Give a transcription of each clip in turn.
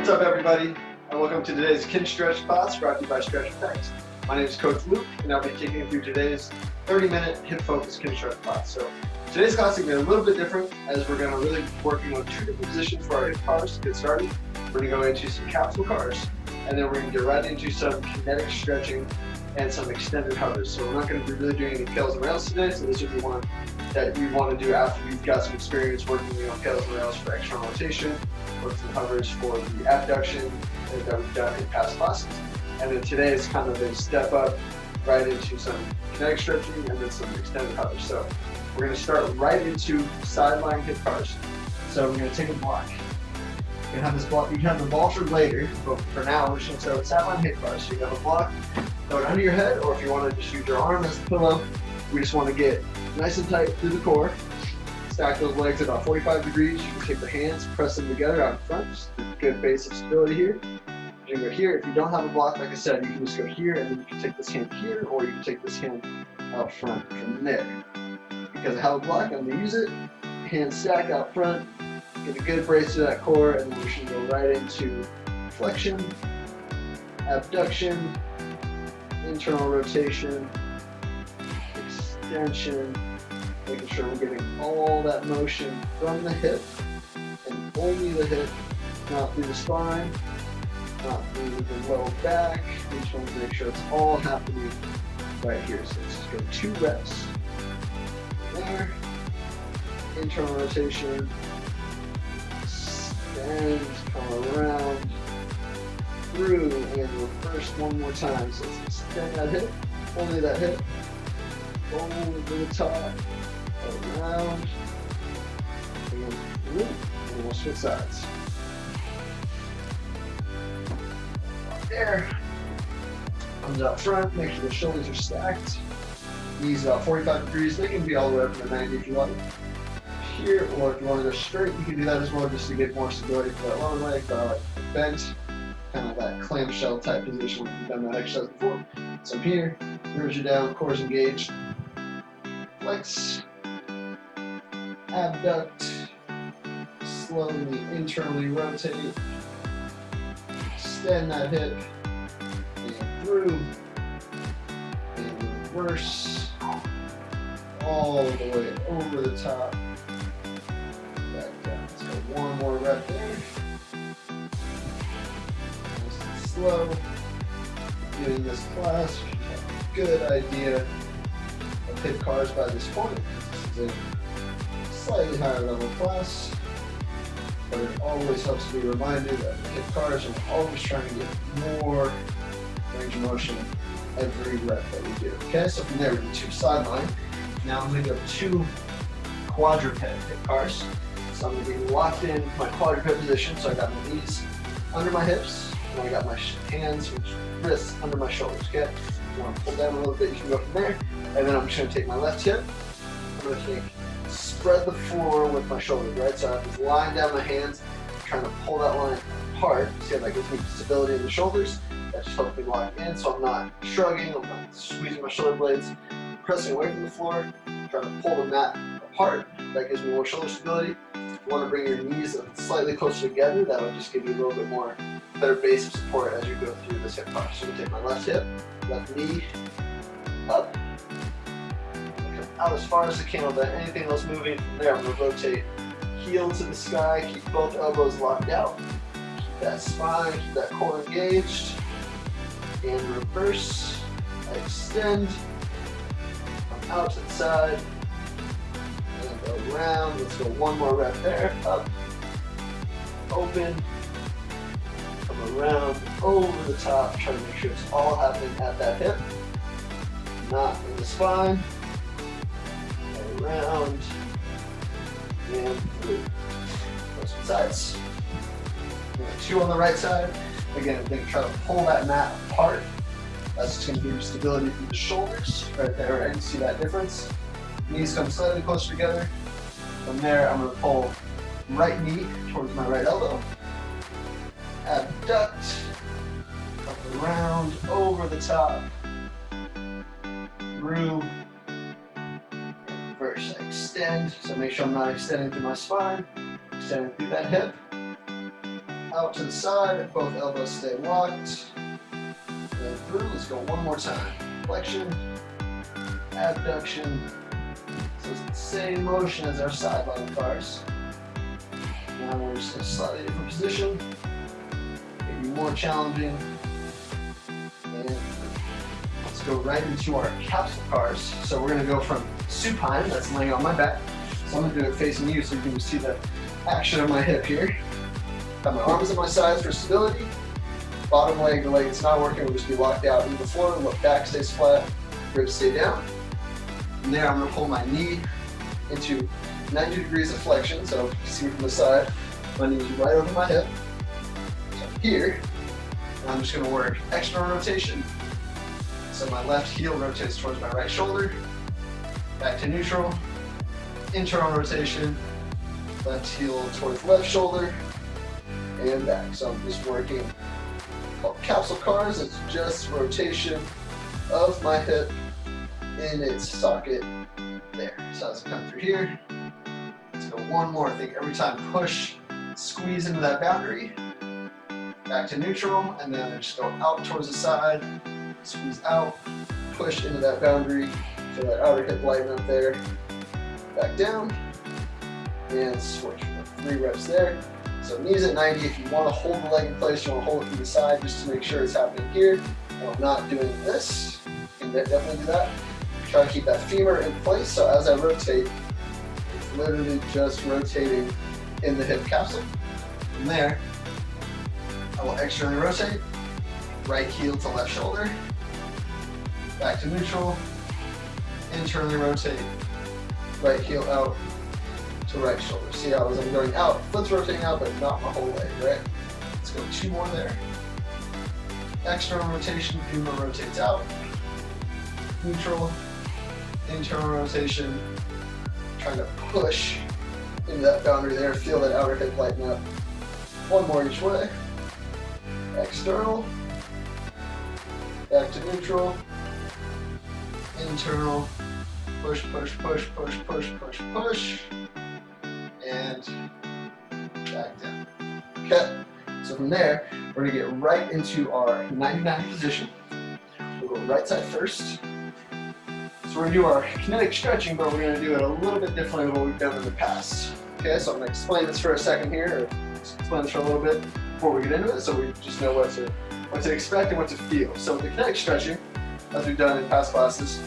What's up, everybody, and welcome to today's Kinstretch class brought to you by Stretch Effects. My name is Coach Luke, and I'll be taking you through today's 30-minute hip-focused Kinstretch class. So today's class is going to be a little bit different, as we're going to really be working on two different positions for our hip cars to get started. We're going to go into some capsule cars, and then we're going to get right into some kinetic stretching and some extended hovers. So we're not going to be really doing any pails and rails today, so this would be one that you want to do after you've got some experience working on pails and rails for external rotation, or some hovers for the abduction that we've done in past classes. And then today is kind of a step up right into some kinetic stretching and then some extended hovers. So we're going to start right into sideline hip cars. So we're going to take a block. You can have this block, you can have the ball for later, but for now we're just going to start with sideline hip cars. So you have a block, throw it under your head, or if you want to just use your arm as a pillow, we just want to get nice and tight through the core. Stack those legs at about 45 degrees. You can take the hands, press them together out in front. Just a good base of stability here. You can go here. If you don't have a block, like I said, you can just go here, and then you can take this hand here, or you can take this hand out front from there. Because I have a block, I'm going to use it. Hands stack out front. Get a good brace to that core, and then we should go right into flexion, abduction, internal rotation, extension, making sure we're getting all that motion from the hip and only the hip, not through the spine, not through the low back. We just want to make sure it's all happening right here. So let's just go 2 reps. There, internal rotation, extend, come around, through, and reverse one more time. So let's extend that hip, only that hip, over the top, around, and through, and we'll switch sides. There, comes out front, make sure the shoulders are stacked. Knees about 45 degrees, they can be all the way up to 90 if you like. Here, or if you want to go straight, you can do that as well, just to get more stability for that lower leg, but I like bent, kind of that clamshell type position when you've done that exercise before. So here, ribs are down, core's engaged. Flex, abduct, slowly internally rotate, extend that hip, and through, and reverse, all the way over the top, back down. Let's go one more rep there. Nice and slow. Doing this class, you have a good idea of hip cars by this point. This is a slightly higher level class, but it always helps to be reminded that the hip cars are always trying to get more range of motion every rep that we do. Okay, so from there we do 2 sideline. Now I'm going to go 2 quadruped hip cars. So I'm going to be locked in my quadruped position. So I got my knees under my hips, and I got my hands and wrists under my shoulders. Okay, you want to pull down a little bit, you can go from there. And then I'm just going to take my left hip. I'm going to spread the floor with my shoulders, right? So I have this line down my hands, trying to pull that line apart. See how that gives me stability in the shoulders? That just helps me lock in, so I'm not shrugging, I'm not squeezing my shoulder blades, pressing away from the floor, trying to pull the mat apart. That gives me more shoulder stability. You want to bring your knees slightly closer together. That would just give you a little bit more better base of support as you go through this hip car. So I'm going to take my left hip, left knee, up, out as far as I can without anything else moving. From there, I'm going to rotate heel to the sky, keep both elbows locked out, keep that spine, keep that core engaged, and reverse, extend, come out to the side, and go around. Let's go one more rep there, up, open, come around, over the top, try to make sure it's all happening at that hip, not in the spine. Around and through. Those sides. 2 on the right side. Again, I'm going to try to pull that mat apart. That's just going to give you stability through the shoulders. Right there, right? You see that difference? Knees come slightly closer together. From there, I'm going to pull right knee towards my right elbow. Abduct. Come around, over the top. Through. Reverse, I extend, so make sure I'm not extending through my spine, extending through that hip, out to the side, both elbows stay locked. And through, let's go one more time. Flexion, abduction. So it's the same motion as our side bottom bars. Now we're just in a slightly different position, maybe more challenging. And let's go right into our capsule cars. So we're gonna go from supine, that's laying on my back. So I'm gonna do it facing you so you can see the action of my hip here. Have my arms at my sides for stability. Bottom leg, the leg that's not working will just be locked out into the floor. Look back, stays flat, ribs stay down. From there, I'm gonna pull my knee into 90 degrees of flexion. So you can see me from the side, my knee's right over my hip. So here, and I'm just gonna work external rotation. So my left heel rotates towards my right shoulder, back to neutral, internal rotation, left heel towards left shoulder, and back. So I'm just working called capsule cars. It's just rotation of my hip in its socket there. So as I come through here, let's go one more. I think every time push, squeeze into that boundary, back to neutral, and then I just go out towards the side, squeeze out, push into that boundary, feel that outer hip lighten up there, back down, and switch. 3 reps there. So knees at 90, if you want to hold the leg in place, you want to hold it to the side just to make sure it's happening here. And I'm not doing this. You can definitely do that. Try to keep that femur in place, so as I rotate, it's literally just rotating in the hip capsule. From there, I will externally rotate, right heel to left shoulder, back to neutral, internally rotate, right heel out to right shoulder. See how as I'm going out, foot's rotating out, but not my whole leg, right? Let's go 2 more there. External rotation, femur rotates out, neutral, internal rotation, trying to push into that boundary there, feel that outer hip lighten up. 1 more each way. External, back to neutral, internal, push, push, push, push, push, push, push, and back down. Okay, so from there, we're gonna get right into our 99 position. We'll go right side first. So we're gonna do our kinetic stretching, but we're gonna do it a little bit differently than what we've done in the past. Okay, so I'm gonna explain this for a second here, or explain this for a little bit before we get into it, so we just know what to expect and what to feel. So with the kinetic stretching, as we've done in past classes,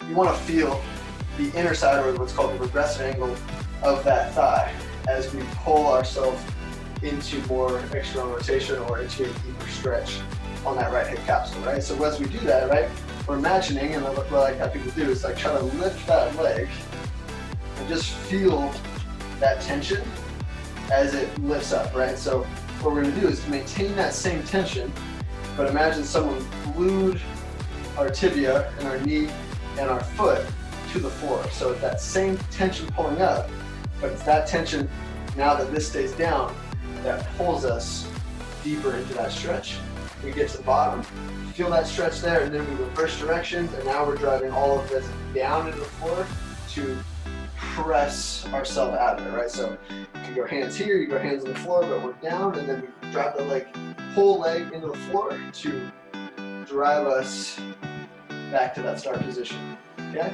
you want to feel the inner side, or what's called the regressive angle of that thigh, as we pull ourselves into more external rotation or into a deeper stretch on that right hip capsule, right? So as we do that, right, we're imagining, and what I like have people do is like try to lift that leg and just feel that tension as it lifts up, right? So what we're gonna do is maintain that same tension, but imagine someone glued our tibia and our knee and our foot to the floor. So it's that same tension pulling up, but it's that tension, now that this stays down, that pulls us deeper into that stretch. We get to the bottom, feel that stretch there, and then we reverse directions, and now we're driving all of this down into the floor to press ourselves out of it, right? So you can go hands here, you go hands on the floor, but we're down, and then we drive the leg, whole leg into the floor to drive us back to that start position, okay?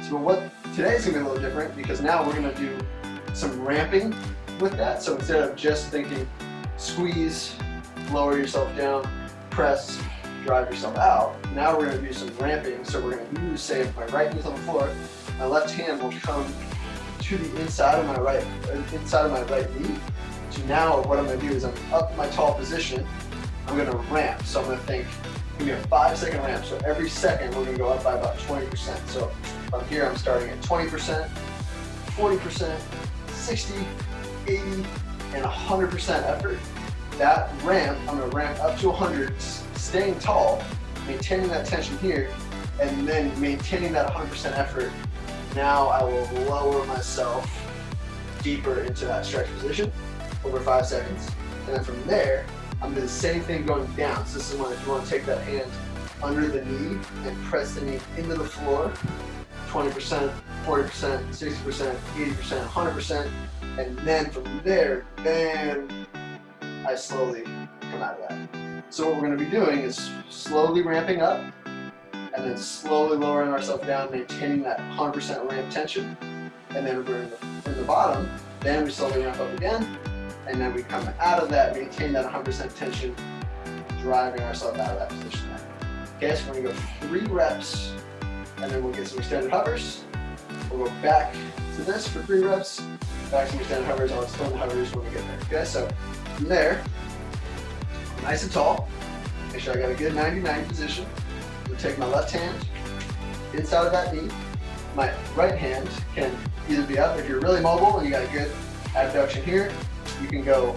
So what today's gonna be a little different, because now we're gonna do some ramping with that. So instead of just thinking squeeze, lower yourself down, press, drive yourself out, now we're gonna do some ramping. So we're gonna use, say, if my right knee's on the floor, my left hand will come to the inside of my right knee. So now what I'm gonna do is I'm up in my tall position, I'm gonna ramp. So I'm gonna think, give me a 5-second ramp. So every second we're gonna go up by about 20%. So from here I'm starting at 20%, 40%, 60, 80, and 100% effort. That ramp, I'm gonna ramp up to 100, staying tall, maintaining that tension here, and then maintaining that 100% effort. Now I will lower myself deeper into that stretch position over 5 seconds. And then from there, I'm doing the same thing going down. So this is when if you want to take that hand under the knee and press the knee into the floor, 20%, 40%, 60%, 80%, 100%. And then from there, bam, I slowly come out of that. So what we're going to be doing is slowly ramping up and then slowly lowering ourselves down, maintaining that 100% ramp tension. And then we're in the bottom, then we slowly ramp up again, and then we come out of that, maintain that 100% tension, driving ourselves out of that position there. Okay, so we're going to go 3 reps, and then we'll get some extended hovers. We'll go back to this for 3 reps, back to some extended hovers. I'll explain the hovers when we get there. Okay, so from there, nice and tall. Make sure I got a good 90-90 position. I'm gonna take my left hand inside of that knee. My right hand can either be up if you're really mobile and you got a good abduction here. You can go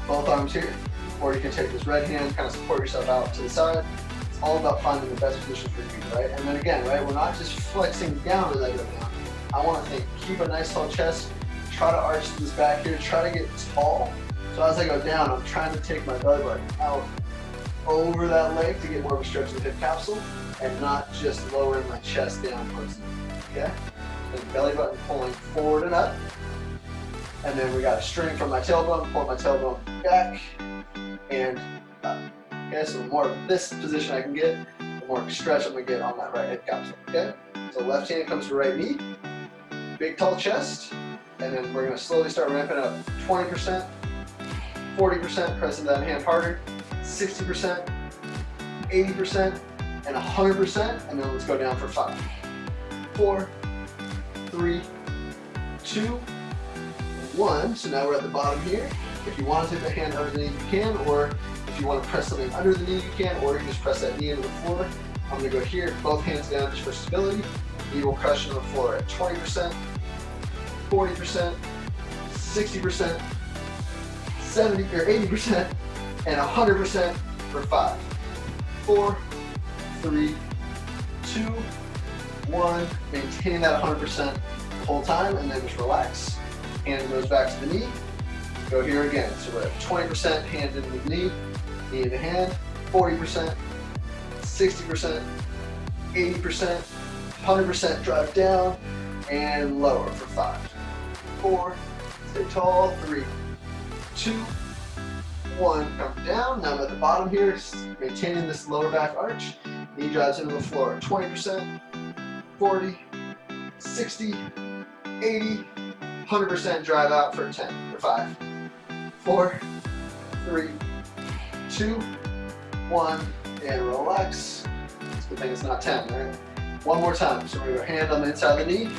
both arms here, or you can take this right hand, kind of support yourself out to the side. It's all about finding the best position for you, right? And then again, right, we're not just flexing down as I go down. I want to keep a nice tall chest, try to arch this back here, try to get tall. So as I go down, I'm trying to take my belly button out over that leg to get more of a stretch in the hip capsule and not just lowering my chest down towards the knee, okay? And belly button pulling forward and up. And then we got a string from my tailbone, pull my tailbone back and up. Okay, so the more of this position I can get, the more stretch I'm gonna get on that right hip capsule, okay? So left hand comes to right knee, big tall chest, and then we're gonna slowly start ramping up 20%, 40%, pressing that hand harder, 60%, 80%, and 100%, and then let's go down for 5, 4, 3, 2, 1. So now we're at the bottom here. If you want to take the hand underneath, you can, or if you want to press something under the knee, you can, or you can just press that knee into the floor. I'm gonna go here, both hands down just for stability. Knee will crush into the floor at 20%, 40%, 60%, 70 or 80%, and 100% for 5, 4, 3, 2, 1. Maintain that 100% the whole time, and then just relax. Hand goes back to the knee. Go here again. So we're at 20% hand into the knee, knee into hand, 40%, 60%, 80%, 100% drive down, and lower for 5, 4, stay tall, 3, 2, 1, come down. Now I'm at the bottom here, just maintaining this lower back arch. Knee drives into the floor. 20%, 40, 60, 80, 100% drive out for 10, for 5, 4, 3, 2, 1, and relax. It's a good thing it's not 10, right? One more time. So we're gonna go hand on the inside of the knee.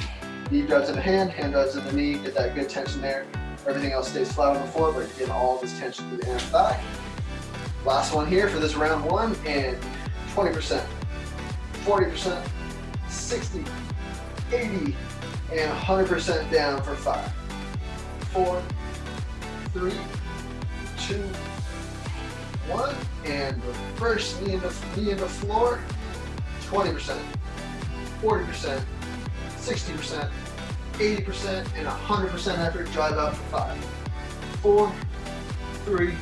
Knee drives in the hand drives in the knee. Get that good tension there. Everything else stays flat on the floor, but you're getting all this tension through the inner thigh. Last one here for this round 1, and 20%, 40%, 60, 80, and 100% down for 5, 4, 3, 2, 1, and reverse knee into floor. 20%, 40%, 60%, 80%, and 100% effort. Drive out for 5, 4, 3,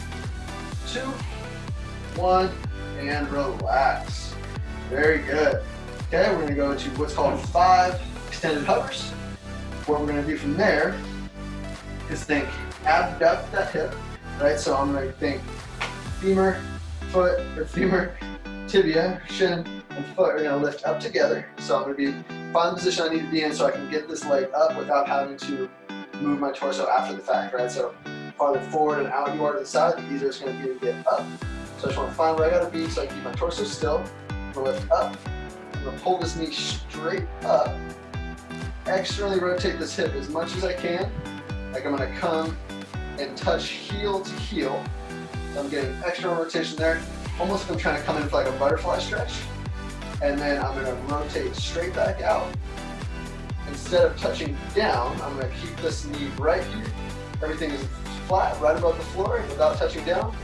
2, 1, and relax. Very good. Okay, we're gonna go into what's called 5 extended hovers. What we're gonna do from there is think abduct that hip, right? So I'm gonna think femur, foot, or femur, tibia, shin, and foot are gonna lift up together. So I'm gonna find the position I need to be in so I can get this leg up without having to move my torso after the fact, right? So farther forward and out you are to the side, the easier it's gonna be to get up. So I just wanna find where I gotta be so I can keep my torso still. I'm gonna lift up. I'm gonna pull this knee straight up. Externally rotate this hip as much as I can. Like I'm gonna come and touch heel to heel. So I'm getting external rotation there. Almost like I'm trying to come in for like a butterfly stretch. And then I'm gonna rotate straight back out. Instead of touching down, I'm gonna keep this knee right here. Everything is flat, right above the floor without touching down.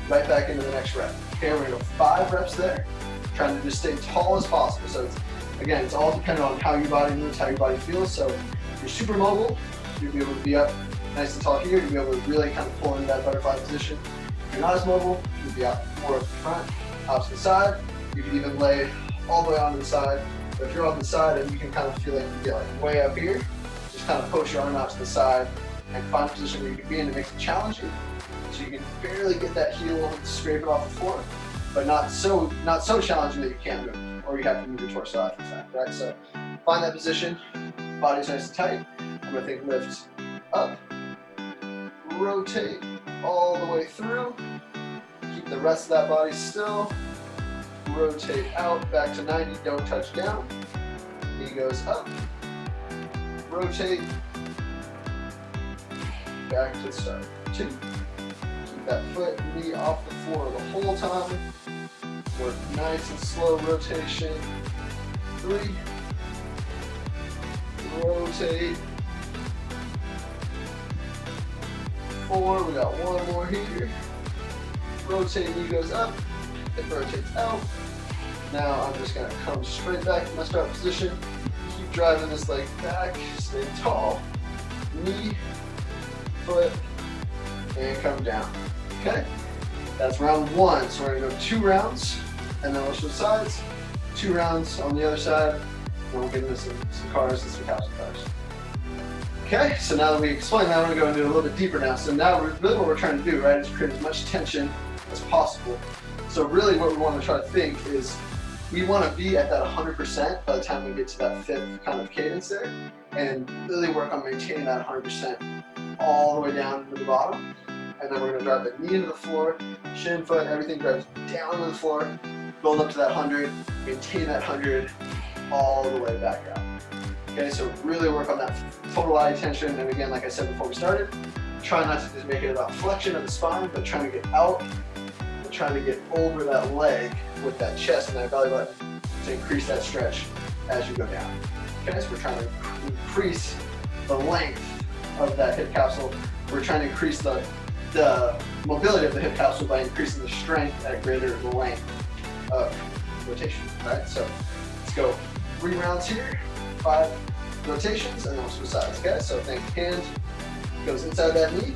Right back into the next rep. Okay, we're gonna go 5 reps there. Trying to just stay tall as possible. So it's all dependent on how your body moves, how your body feels. So if you're super mobile, you'll be able to be up nice and tall here. You'll be able to really kind of pull into that butterfly position. If you're not as mobile, you'll be out more up the front, out to the side. You can even lay all the way onto the side. But if you're on the side and you can kind of feel like you get like way up here, just kind of push your arm out to the side and find a position where you can be in. It makes it challenging. So you can barely get that heel and scrape it off the floor, but not so challenging that you can't move, or you have to move your torso after the fact, right? So find that position, body's nice and tight. I'm gonna think lift up, rotate all the way through, keep the rest of that body still, rotate out, back to 90, don't touch down, knee goes up, rotate, back to the start, 2, keep that foot, knee off the floor the whole time, work nice and slow rotation, 3, rotate, 4, we got one more here, rotate, knee goes up, it rotates out. Now I'm just gonna come straight back to my start position, keep driving this leg back, stay tall, knee, foot, and come down, okay? That's round 1, so we're gonna go 2 rounds, and then we'll switch sides, 2 rounds on the other side, and we'll get into some cars and some capsule cars. Okay, so now that we explained that, we're gonna go into a little bit deeper now. So now really what we're trying to do, right, is create as much tension as possible. So really what we want to try to think is we want to be at that 100% by the time we get to that 5th kind of cadence there, and really work on maintaining that 100% all the way down to the bottom. And then we're going to drive the knee into the floor, shin, foot, everything drives down to the floor, build up to that 100, maintain that 100 all the way back out. Okay, so really work on that total body tension. And again, like I said before we started, try not to just make it about flexion of the spine, but trying to get out and trying to get over that leg with that chest and that belly button to increase that stretch as you go down. Okay, so we're trying to increase the length of that hip capsule. We're trying to increase the mobility of the hip capsule by increasing the strength at greater length of rotation, right? So let's go 3 rounds here, 5 rotations, and then we'll switch sides, okay? So think hand goes inside that knee.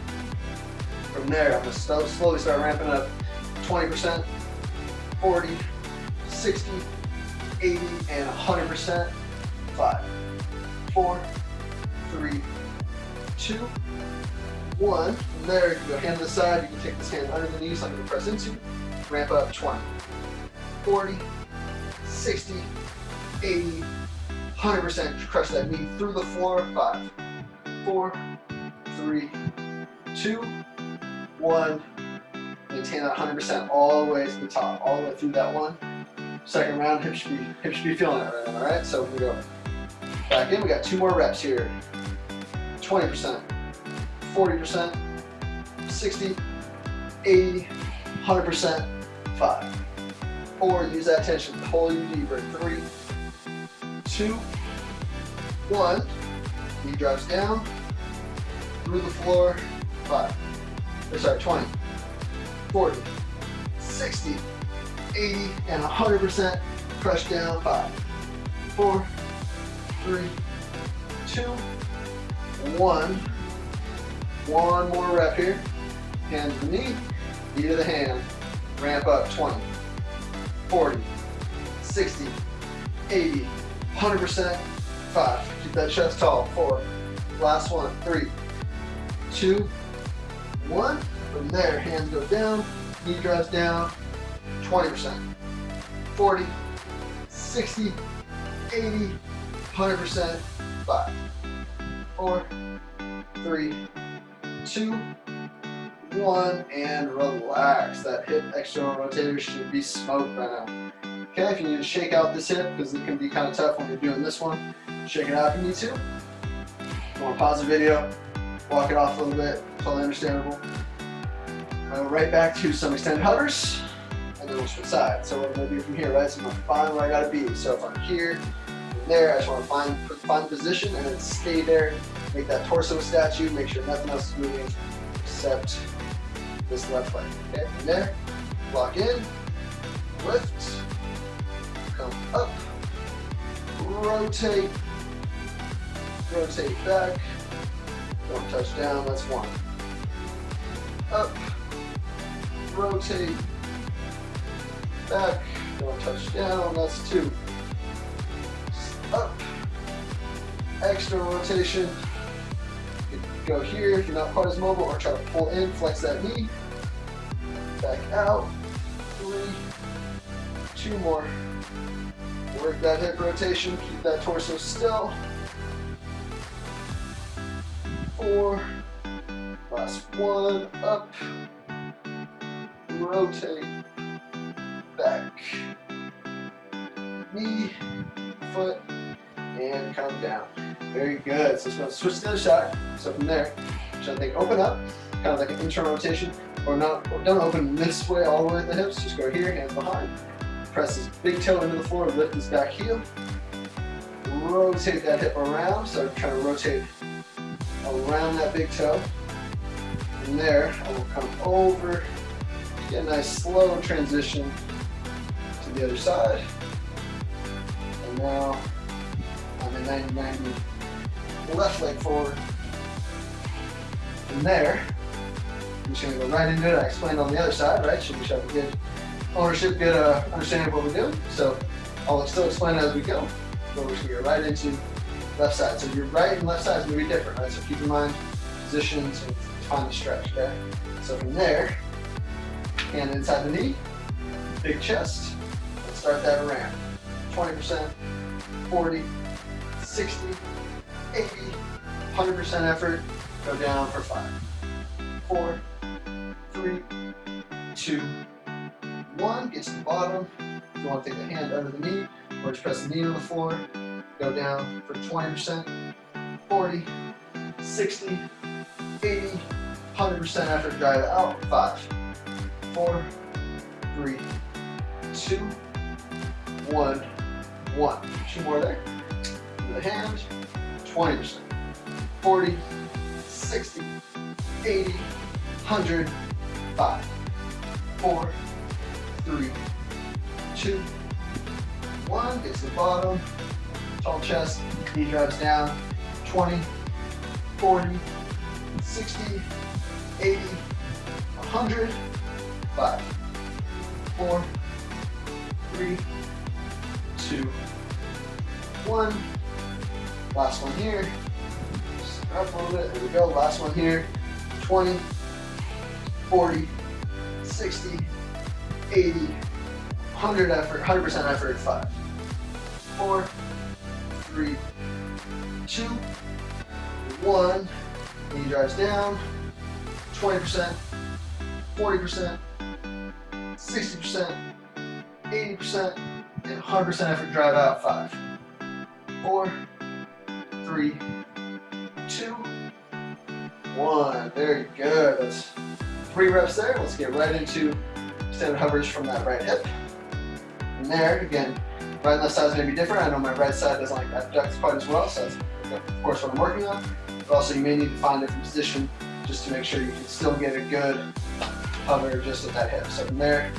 From there, I'm gonna slowly start ramping up 20%, 40, 60, 80, and 100%. 5, 4, 3, 2, 1. From there, you can go hand to the side. You can take this hand under the knee, so I'm gonna press into. Ramp up 20, 40, 60, 80, 100%. Crush that knee through the floor. 5, 4, 3, 2, 1. Maintain that 100% all the way to the top, all the way through that one. Second round, hips should be feeling it right now, all right? So we go back in. We got 2 more reps here. 20%, 40%, 60, 80, 100%. 5, 4. Use that tension. Pull you deeper. 3, 2, 1. Knee drives down through the floor. 20, 40, 60, 80, and 100%. Crush down. 5, 4, 3, 2, 1. One more rep here. Hand to the knee, knee to the hand. Ramp up 20, 40, 60, 80, 100%. 5. Keep that chest tall. 4. Last one. 3, 2, 1. From there, hands go down, knee drives down. 20%, 40, 60, 80, 100%. 5, 4, 3, 2, 1, and relax. That hip external rotator should be smoked by now. Okay, if you need to shake out this hip, because it can be kind of tough when you're doing this one, shake it out if you need to. You want to pause the video, walk it off a little bit, totally understandable. Go right back to some extended hovers, and then we'll switch sides. So what I'm going to do from here, right? So I'm going to find where I got to be. So if I'm here, from there, I just want to find the position and then stay there. Make that torso a statue. Make sure nothing else is moving except this left leg. Okay, from there, lock in, lift, come up, rotate, rotate back, don't touch down, that's 1. Up, rotate, back, don't touch down, that's 2. Up, extra rotation. You can go here if you're not quite as mobile, or try to pull in, flex that knee, back out, 3, 2 more. Work that hip rotation, keep that torso still. 4, last one, up, rotate, back, knee, foot, and come down. Very good. So it's going to switch to the other side. So from there, try to think open up, kind of like an internal rotation, or not. Don't open this way all the way at the hips. Just go here, hands behind. Press this big toe into the floor, lift this back heel. Rotate that hip around. So try to rotate around that big toe. From there, I will come over, get a nice slow transition to the other side. And now I'm in 90-90, left leg forward. From there, I'm just going to go right into it. I explained on the other side, right? Should we have a good ownership, good understanding of what we're doing. So I'll still explain it as we go, but we're just going to go right into left side. So your right and left side is going to be different, right? So keep in mind positions and find the stretch, okay? So from there, hand inside the knee, big chest. Let's start that ramp. 20%, 40, 60, 80, 100% effort. Go down for 5, 4, 3, 2, 1. Get to the bottom. If you want to take the hand under the knee, or just press the knee on the floor. Go down for 20%, 40, 60, 80, 100% effort. Drive it out. 5, 4, 3, 2, 1, 1. 2 more there. The hand, 20%, 40, 60, 80, 100, 5, 4, 3, 2, 1. Get to the bottom. Tall chest, knee drives down. 20, 40, 60, 80, 100, 5, 4, 3, 2, 1. Last one here. Just up a little bit. There we go. Last one here. 20, 40, 60, 80, 100 effort, 100% effort. 5, 4, 3, 2, 1. Knee drives down. 20%, 40%, 60%, 80%, and 100% effort. Drive out. 5, 4, 3, 2, 1. Very good. That's 3 reps there. Let's get right into extended hovers from that right hip. From there, again, right and left sides may be different. I know my right side doesn't like abducts quite as well, so that's of course what I'm working on. But also you may need to find a different position just to make sure you can still get a good hover just at that hip. So from there,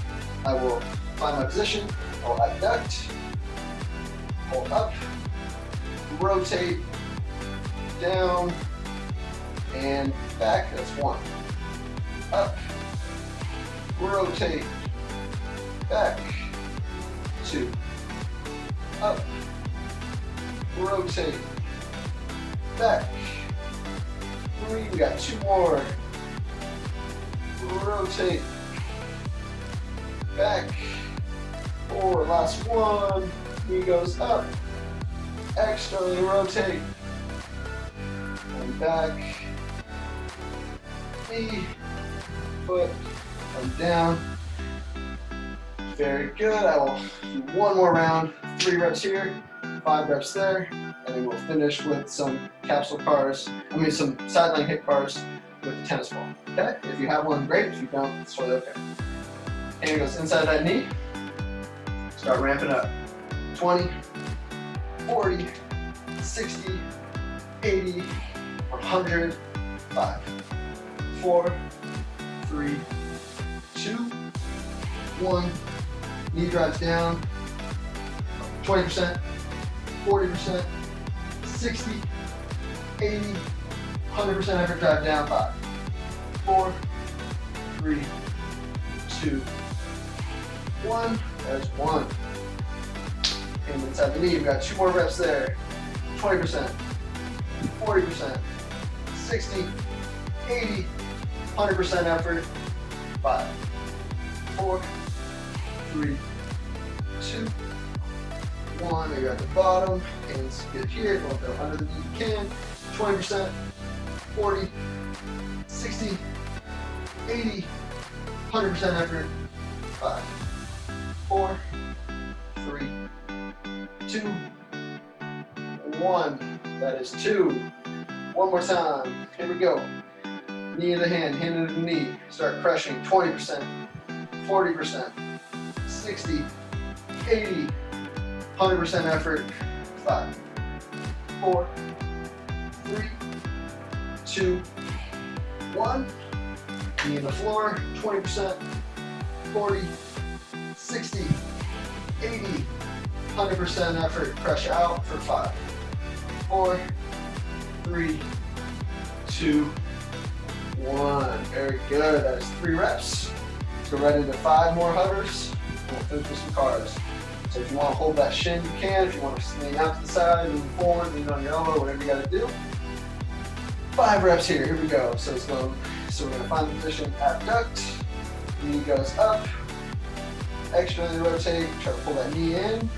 I will find my position. I'll abduct, pull up, rotate, down, and back. That's 1. Up, rotate, back. 2. Up, rotate, back. 3. We got 2 more. Rotate, back. 4. Last one. Knee goes up. Externally rotate. And back. Knee, foot, and down. Very good. I will do 1 more round. 3 reps here, 5 reps there, and then we'll finish with some capsule cars. Some sideline hip cars with the tennis ball. Okay? If you have one, great. If you don't, it's totally okay. Hand goes inside that knee. Start ramping up. 20, 40, 60, 80, 100, 5, 4, 3, 2, 1. Knee drives down. 20%, 40%, 60, 80, 100% effort. Drive down. 5, 4, 3, 2, 1. There's 1. And inside the knee, we've got 2 more reps there. 20%, 40%, 60, 80, 100% effort. 5, 3, 2, 1. There you're at the bottom. Hands get here. Don't go under the knee. You can. 20%, 40, 60, 80, 100% effort. 5, 4, 3, 2, 1. That is 2. One more time. Here we go. Knee in the hand into the knee. Start crushing. 20%, 40%, 60, 80, 100% effort. 5, 4, 3, 2, 1. Knee in the floor. 20%, 40, 60, 80, 100% effort. Crush out for 5, 4, 3, 2, 1. Very good. That is 3 reps. Let's go right into 5 more hovers. And we'll finish with some cars. So if you want to hold that shin, you can. If you want to lean out to the side, lean forward, lean on your elbow, whatever you got to do. 5 reps here. Here we go. So we're going to find the position, abduct. Knee goes up. Externally rotate. Try to pull that knee in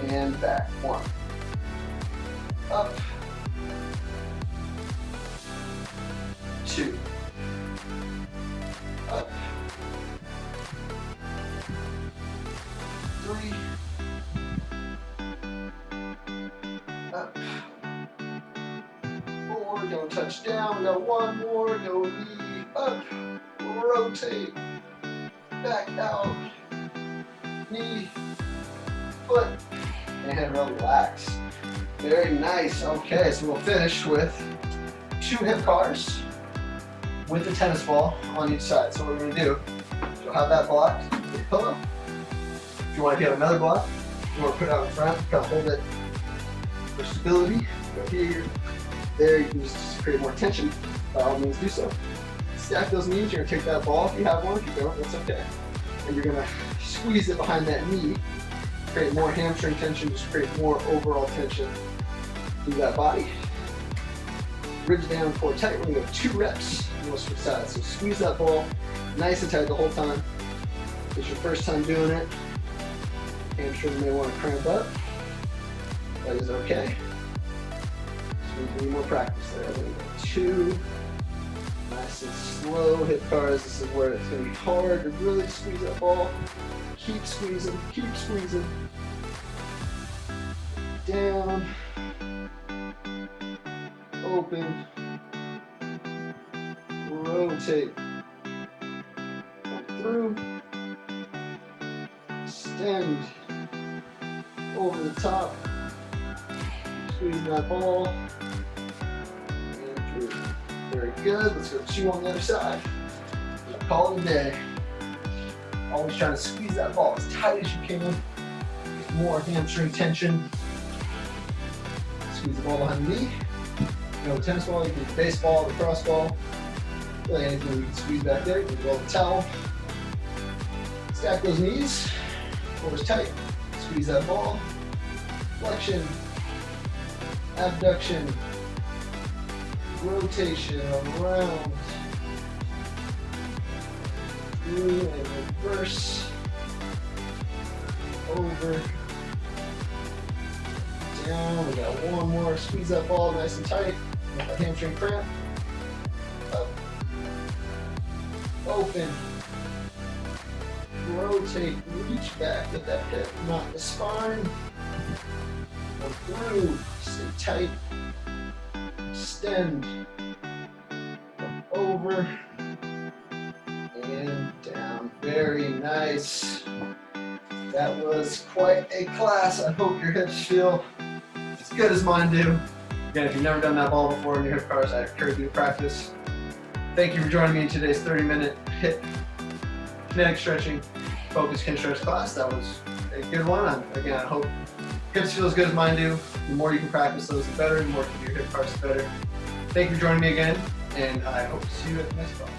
and back. 1. Up. 2. Up. 3. Up. 4. Don't touch down. We got 1 more. Go knee up. Rotate. Back out. Knee. Foot. And relax. Very nice. Okay, so we'll finish with 2 hip cars with a tennis ball on each side. So what we're going to do, you'll have that blocked with a pillow. If you want to get another block, you want to put it out in front, kind of hold it for stability. Go here, there, you can just create more tension. By all means, do so. Stack those knees. You're going to take that ball if you have one. If you don't, that's okay. And you're going to squeeze it behind that knee. Create more hamstring tension, just create more overall tension through that body. Bridge down, core tight. We're going to go 2 reps. And we'll switch sides. So squeeze that ball nice and tight the whole time. If it's your first time doing it, hamstring may want to cramp up. That is okay. So we need more practice there. We're going to go 2. Nice and slow hip cars. This is where it's going to be hard to really squeeze that ball. Keep squeezing, keep squeezing. Down. Open. Rotate. Come through. Extend. Over the top. Squeezing that ball. And through. Very good. Let's go 2 on the other side. Call it a day. Always trying to squeeze that ball as tight as you can. Get more hamstring tension. Squeeze the ball behind the knee. You know, the tennis ball, you can use the baseball, the cross ball. Really anything you can squeeze back there. You can roll the towel. Stack those knees. Core is tight. Squeeze that ball. Flexion. Abduction. Rotation around. Through and reverse, over, down. We got 1 more. Squeeze that ball nice and tight. Let that hamstring cramp. Up, open, rotate, reach back, get that hip, not the spine. Go through, stay tight, extend, over. And down. Very nice. That was quite a class. I hope your hips feel as good as mine do. Again, if you've never done that ball before in your hip cars, I encourage you to practice. Thank you for joining me in today's 30-minute hip kinetic stretching focused Kinstretch class. That was a good one. Again, I hope hips feel as good as mine do. The more you can practice those, the better. The more you can do your hip cars, the better. Thank you for joining me again, and I hope to see you at the next class.